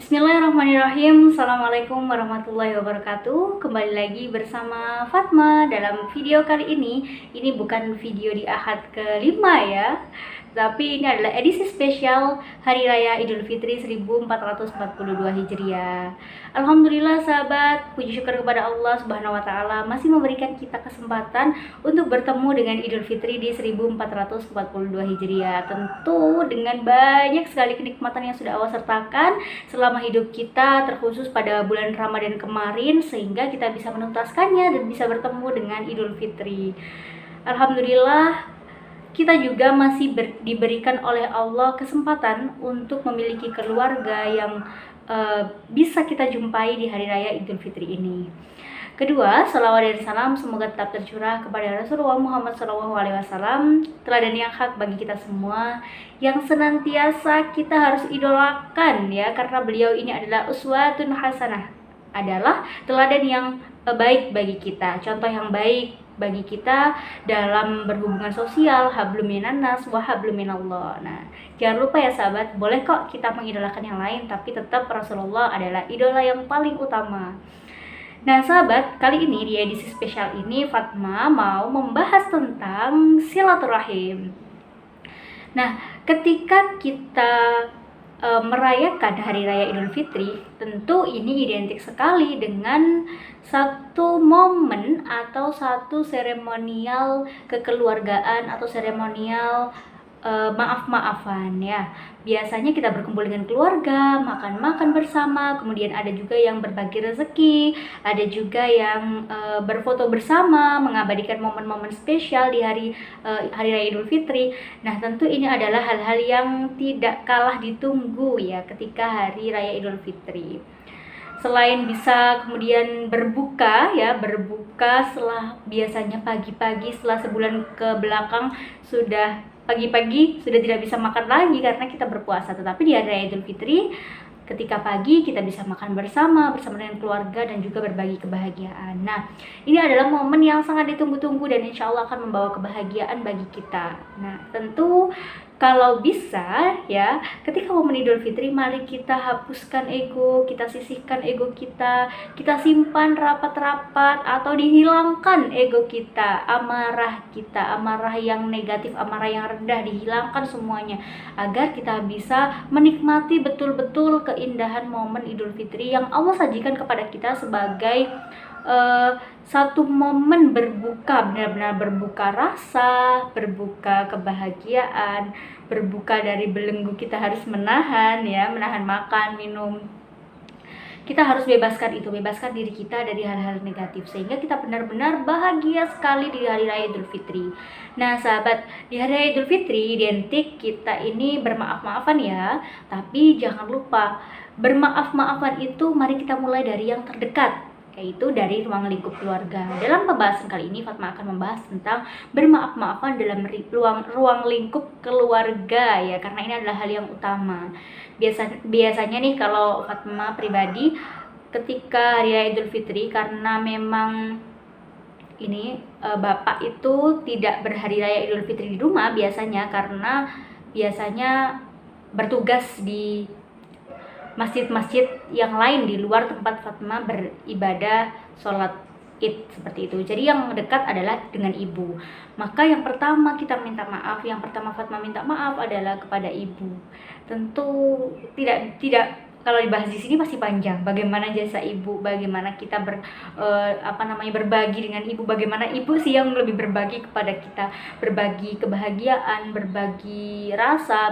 Bismillahirrahmanirrahim. Assalamualaikum warahmatullahi wabarakatuh. Kembali lagi bersama Fatma dalam video kali ini. Ini bukan video di Ahad kelima ya, tapi ini adalah edisi spesial Hari Raya Idul Fitri 1442 Hijriah. Alhamdulillah sahabat, puji syukur kepada Allah Subhanahu wa taala masih memberikan kita kesempatan untuk bertemu dengan Idul Fitri di 1442 Hijriah. Tentu dengan banyak sekali kenikmatan yang sudah Allah sertakan selama hidup kita, terkhusus pada bulan Ramadan kemarin, sehingga kita bisa menuntaskannya dan bisa bertemu dengan Idul Fitri. Alhamdulillah, kita juga masih diberikan oleh Allah kesempatan untuk memiliki keluarga yang bisa kita jumpai di Hari Raya Idul Fitri ini. Kedua, salawat dan salam semoga tetap tercurah kepada Rasulullah Muhammad SAW, teladan yang hak bagi kita semua, yang senantiasa kita harus idolakan ya, karena beliau ini adalah uswatun hasanah, adalah teladan yang baik bagi kita, contoh yang baik bagi kita dalam berhubungan sosial, hablum minannas wa hablum minallah. Nah, jangan lupa ya sahabat, boleh kok kita mengidolakan yang lain, tapi tetap Rasulullah adalah idola yang paling utama. Nah sahabat, kali ini di edisi spesial ini Fatma mau membahas tentang silaturahim. Nah, ketika kita merayakan Hari Raya Idul Fitri, tentu ini identik sekali dengan satu momen atau satu seremonial kekeluargaan atau seremonial maaf-maafan ya. Biasanya kita berkumpul dengan keluarga, makan-makan bersama, kemudian ada juga yang berbagi rezeki, ada juga yang berfoto bersama, mengabadikan momen-momen spesial di Hari Raya Idul Fitri. Nah, tentu ini adalah hal-hal yang tidak kalah ditunggu ya ketika Hari Raya Idul Fitri. Selain bisa kemudian berbuka setelah biasanya pagi-pagi, setelah sebulan ke belakang pagi-pagi sudah tidak bisa makan lagi karena kita berpuasa, tetapi di Hari Raya Idul Fitri ketika pagi kita bisa makan bersama dengan keluarga dan juga berbagi kebahagiaan. Nah, ini adalah momen yang sangat ditunggu-tunggu dan insya Allah akan membawa kebahagiaan bagi kita. Nah, tentu kalau bisa ya, ketika momen Idul Fitri mari kita hapuskan ego, kita sisihkan ego kita simpan rapat-rapat atau dihilangkan ego kita, amarah yang negatif, amarah yang rendah, dihilangkan semuanya agar kita bisa menikmati betul-betul keindahan momen Idul Fitri yang Allah sajikan kepada kita sebagai satu momen berbuka, benar-benar berbuka rasa, berbuka kebahagiaan, berbuka dari belenggu kita harus menahan makan, minum. Kita harus bebaskan diri kita dari hal-hal negatif sehingga kita benar-benar bahagia sekali di Hari Raya Idul Fitri. Nah sahabat, di Hari Raya Idul Fitri identik kita ini bermaaf-maafan ya, tapi jangan lupa bermaaf-maafan itu mari kita mulai dari yang terdekat, yaitu dari ruang lingkup keluarga. Dalam pembahasan kali ini Fatma akan membahas tentang bermaaf-maafan dalam ruang lingkup keluarga ya, karena ini adalah hal yang utama. Biasanya nih kalau Fatma pribadi ketika Hari Raya Idul Fitri, karena memang ini bapak itu tidak berhari Raya Idul Fitri di rumah biasanya, karena biasanya bertugas di masjid-masjid yang lain di luar tempat Fatma beribadah sholat id seperti itu. Jadi yang dekat adalah dengan ibu. Maka yang pertama kita minta maaf, yang pertama Fatma minta maaf adalah kepada ibu. Tentu tidak kalau dibahas di sini pasti panjang. Bagaimana jasa ibu, bagaimana kita berbagi dengan ibu, bagaimana ibu sih yang lebih berbagi kepada kita, berbagi kebahagiaan, berbagi rasa,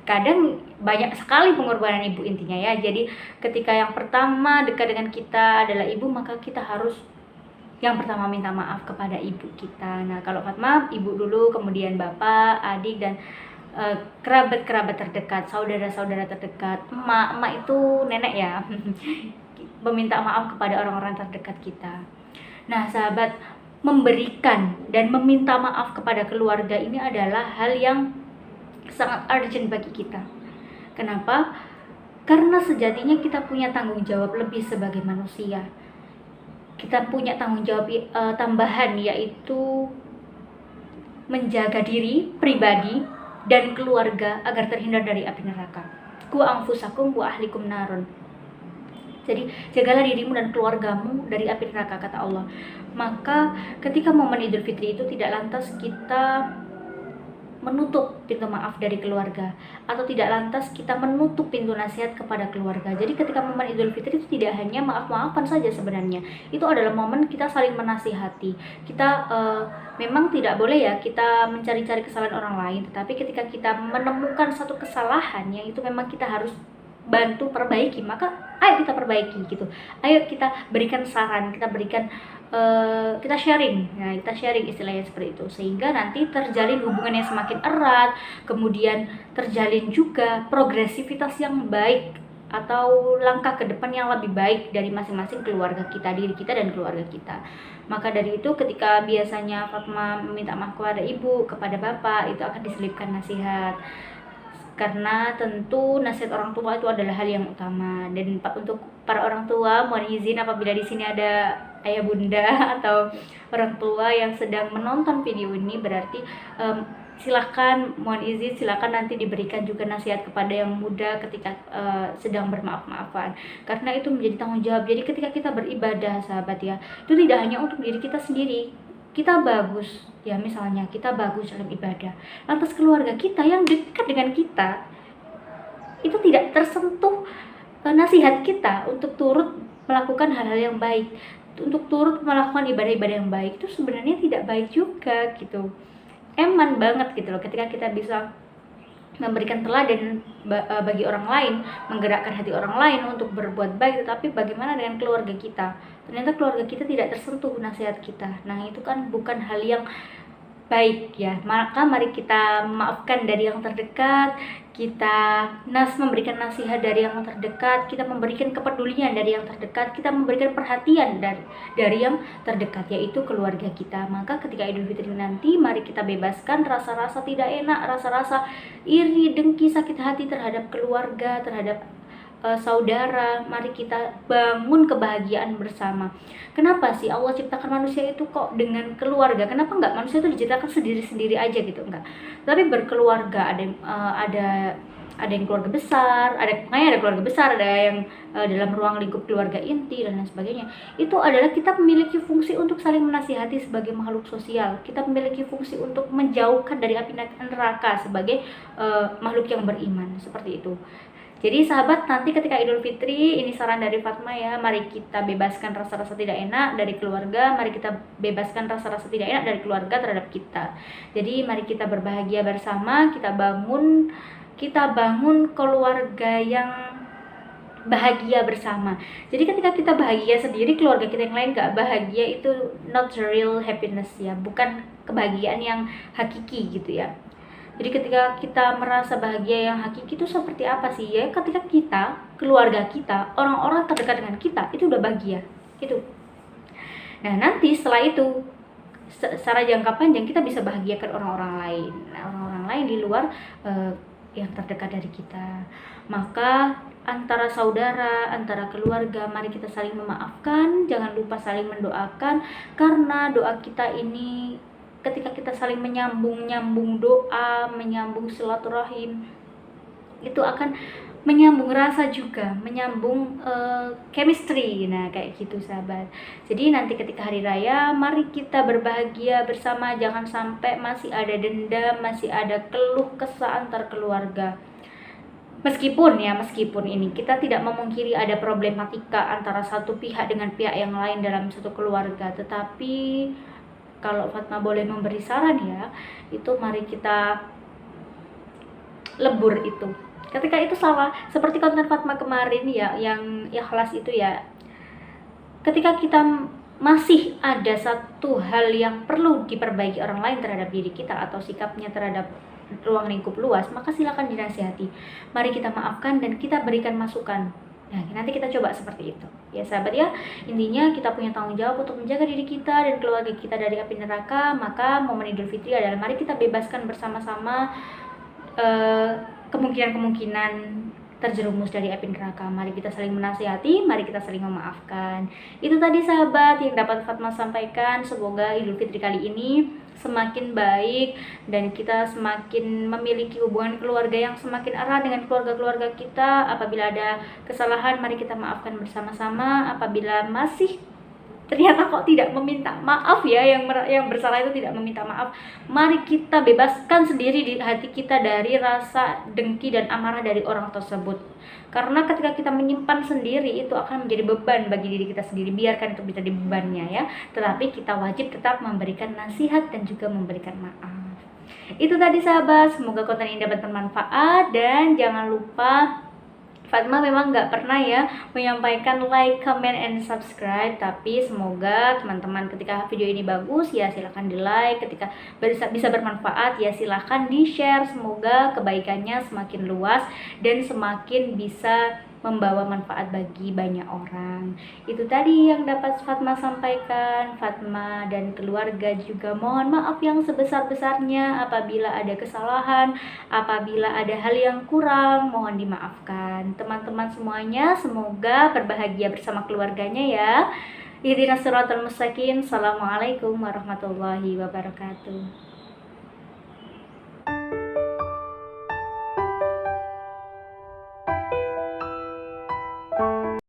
kadang banyak sekali pengorbanan ibu intinya ya. Jadi ketika yang pertama dekat dengan kita adalah ibu, maka kita harus yang pertama minta maaf kepada ibu kita. Nah kalau Fatma ibu dulu, kemudian bapak, adik, dan kerabat-kerabat terdekat, saudara-saudara terdekat, emak itu nenek ya. Meminta maaf kepada orang-orang terdekat kita. Nah sahabat, memberikan dan meminta maaf kepada keluarga ini adalah hal yang sangat urgent bagi kita. Kenapa? Karena sejatinya kita punya tanggung jawab lebih sebagai manusia. Kita punya tanggung jawab tambahan, yaitu menjaga diri pribadi dan keluarga agar terhindar dari api neraka. ku anfusakum wa ahlikum narun. Jadi jagalah dirimu dan keluargamu dari api neraka, kata Allah. Maka ketika momen Idul Fitri itu tidak lantas kita menutup pintu maaf dari keluarga, atau tidak lantas kita menutup pintu nasihat kepada keluarga. Jadi ketika momen Idul Fitri itu tidak hanya maaf-maafan saja sebenarnya, itu adalah momen kita saling menasihati. Kita memang tidak boleh ya kita mencari-cari kesalahan orang lain, tetapi ketika kita menemukan satu kesalahan yang itu memang kita harus bantu perbaiki, maka ayo kita perbaiki gitu. Ayo kita berikan saran, kita berikan kita sharing. Nah, kita sharing istilahnya seperti itu, sehingga nanti terjalin hubungan yang semakin erat, kemudian terjalin juga progresivitas yang baik atau langkah ke depan yang lebih baik dari masing-masing keluarga kita, diri kita dan keluarga kita. Maka dari itu ketika biasanya Fatma meminta maaf kepada ibu, kepada bapak, itu akan diselipkan nasihat. Karena tentu nasihat orang tua itu adalah hal yang utama. Dan untuk para orang tua, mohon izin apabila di sini ada ayah bunda atau orang tua yang sedang menonton video ini, berarti silakan, mohon izin, silakan nanti diberikan juga nasihat kepada yang muda ketika sedang bermaaf-maafan, karena itu menjadi tanggung jawab. Jadi ketika kita beribadah, sahabat ya, itu tidak hanya untuk diri kita sendiri. Kita bagus ya, misalnya kita bagus dalam ibadah, lantas keluarga kita yang dekat dengan kita itu tidak tersentuh nasihat kita untuk turut melakukan hal-hal yang baik, untuk turut melakukan ibadah-ibadah yang baik, itu sebenarnya tidak baik juga gitu. Eman banget gitu loh ketika kita bisa memberikan teladan bagi orang lain, menggerakkan hati orang lain untuk berbuat baik. Tetapi bagaimana dengan keluarga kita? Ternyata keluarga kita tidak tersentuh nasihat kita. Nah, itu kan bukan hal yang baik ya. Maka mari kita maafkan dari yang terdekat, kita memberikan nasihat dari yang terdekat, kita memberikan kepedulian dari yang terdekat, kita memberikan perhatian dari yang terdekat, yaitu keluarga kita. Maka ketika Idul Fitri nanti, mari kita bebaskan rasa-rasa tidak enak, rasa-rasa iri, dengki, sakit hati terhadap keluarga, terhadap saudara. Mari kita bangun kebahagiaan bersama. Kenapa sih Allah ciptakan manusia itu kok dengan keluarga? Kenapa enggak manusia itu diciptakan sendiri-sendiri aja gitu? Enggak, tapi berkeluarga. Ada yang keluarga besar, makanya ada keluarga besar, ada yang dalam ruang lingkup keluarga inti dan lain sebagainya. Itu adalah kita memiliki fungsi untuk saling menasihati sebagai makhluk sosial. Kita memiliki fungsi untuk menjauhkan dari api neraka sebagai makhluk yang beriman, seperti itu. Jadi sahabat, nanti ketika Idul Fitri, ini saran dari Fatma ya, mari kita bebaskan rasa-rasa tidak enak dari keluarga, mari kita bebaskan rasa-rasa tidak enak dari keluarga terhadap kita. Jadi mari kita berbahagia bersama, kita bangun keluarga yang bahagia bersama. Jadi ketika kita bahagia sendiri, keluarga kita yang lain gak bahagia, itu not the real happiness ya, bukan kebahagiaan yang hakiki gitu ya. Jadi ketika kita merasa bahagia yang hakiki itu seperti apa sih ya? Ketika kita, keluarga kita, orang-orang terdekat dengan kita itu udah bahagia gitu. Nah, nanti setelah itu secara jangka panjang kita bisa bahagiakan orang-orang lain. Nah, orang-orang lain di luar yang terdekat dari kita. Maka antara saudara, antara keluarga, mari kita saling memaafkan, jangan lupa saling mendoakan, karena doa kita ini ketika kita saling menyambung doa, menyambung silaturahim, itu akan menyambung rasa juga, menyambung chemistry. Nah, kayak gitu sahabat. Jadi nanti ketika hari raya, mari kita berbahagia bersama, jangan sampai masih ada dendam, masih ada keluh kesah antar keluarga. Meskipun ini kita tidak memungkiri ada problematika antara satu pihak dengan pihak yang lain dalam satu keluarga, tetapi kalau Fatma boleh memberi saran ya, itu mari kita lebur itu. Ketika itu sama seperti konten Fatma kemarin ya, yang ikhlas itu ya. Ketika kita masih ada satu hal yang perlu diperbaiki orang lain terhadap diri kita atau sikapnya terhadap ruang lingkup luas, maka silakan dinasihati. Mari kita maafkan dan kita berikan masukan. Nah, nanti kita coba seperti itu. Ya sahabat ya, intinya kita punya tanggung jawab untuk menjaga diri kita dan keluarga kita dari api neraka. Maka momen Idul Fitri adalah mari kita bebaskan bersama-sama kemungkinan-kemungkinan terjerumus dari api neraka. Mari kita saling menasihati, mari kita saling memaafkan. Itu tadi sahabat yang dapat Fatma sampaikan. Semoga Idul Fitri kali ini semakin baik dan kita semakin memiliki hubungan keluarga yang semakin erat dengan keluarga-keluarga kita. Apabila ada kesalahan, mari kita maafkan bersama-sama. Apabila masih ternyata kok tidak meminta maaf ya, yang bersalah itu tidak meminta maaf, mari kita bebaskan sendiri di hati kita dari rasa dengki dan amarah dari orang tersebut. Karena ketika kita menyimpan sendiri itu akan menjadi beban bagi diri kita sendiri. Biarkan itu bisa bebannya ya, tetapi kita wajib tetap memberikan nasihat dan juga memberikan maaf. Itu tadi sahabat, semoga konten ini dapat bermanfaat. Dan jangan lupa, Fatma memang nggak pernah ya menyampaikan like, comment, and subscribe. Tapi semoga teman-teman ketika video ini bagus ya silahkan di like. Ketika bisa bermanfaat ya silahkan di share. Semoga kebaikannya semakin luas dan semakin bisa membawa manfaat bagi banyak orang. Itu tadi yang dapat Fatma sampaikan. Fatma dan keluarga juga mohon maaf yang sebesar-besarnya apabila ada kesalahan, apabila ada hal yang kurang, mohon dimaafkan. Teman-teman semuanya semoga berbahagia bersama keluarganya ya. Ihdinas siratal mustaqim. Assalamualaikum warahmatullahi wabarakatuh.